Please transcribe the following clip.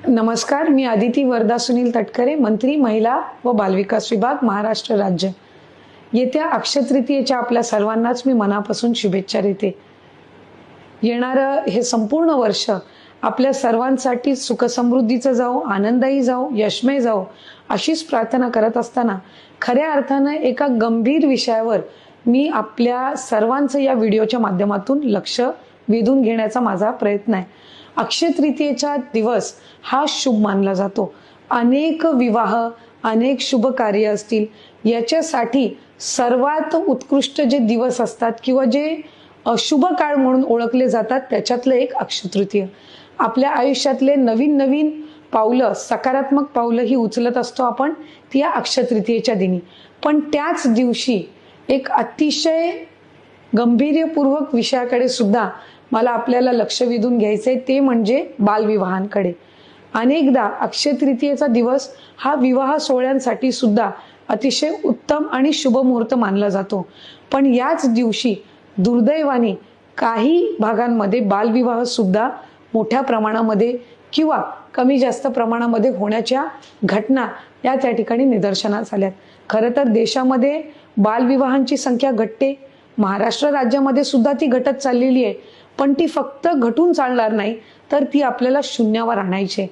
नमस्कार, मी आदिती वरदा सुनील तटकरे, मंत्री महिला व बालविकास विभाग, महाराष्ट्र राज्य। येत्या अक्षय तृतीयेच्या आपल्या सर्वांनाच मी मनापासून शुभेच्छा देते। येणारं हे संपूर्ण वर्ष आपल्या सर्वांसाठी सुखसमृद्धीचं जाओ, आनंददायी जाओ, यशमय जाओ अशीच प्रार्थना करत असताना खऱ्या अर्थानं एका गंभीर विषयावर मी आपल्या सर्वांचं या व्हिडिओच्या माध्यमातून लक्ष वेधून घेण्याचा माझा प्रयत्न आहे। अक्षय तृतीयेचा दिवस हा शुभ मानला जातो। अनेक विवाह, अनेक शुभ कार्य असतील, याच्यासाठी सर्वात उत्कृष्ट जे दिवस असतात किंवा जे शुभ काळ म्हणून ओळखले जातात त्याच्यातलं एक अक्षय तृतीय। आपल्या आयुष्यातले नवीन नवीन पावलं, सकारात्मक पावलं ही उचलत असतो आपण ती या अक्षय तृतीयेच्या दिनी। पण त्याच दिवशी एक अतिशय गंभीर्यपूर्वक विषयाकडे सुद्धा मला आपल्याला लक्ष वेधून घ्यायचे, ते म्हणजे बालविवाहांकडे। अनेकदा अक्षय तृतीयेचा दिवस हा विवाह सोहळ्यांसाठी सुद्धा अतिशय उत्तम आणि शुभ मुहूर्त मानला जातो। पण याच दिवशी दुर्दैवाने काही भागांमध्ये बालविवाह सुद्धा मोठ्या प्रमाणामध्ये किंवा कमी जास्त प्रमाणामध्ये होण्याच्या घटना या त्या ठिकाणी निदर्शनास आल्यात। खरं तर देशामध्ये बालविवाहांची संख्या घटते, महाराष्ट्र राज्यामध्ये सुद्धा ती घटत चाललेली आहे, पण ती फक्त घटून चालणार नाही, तर ती आपल्याला शून्यावर आणायची आहे।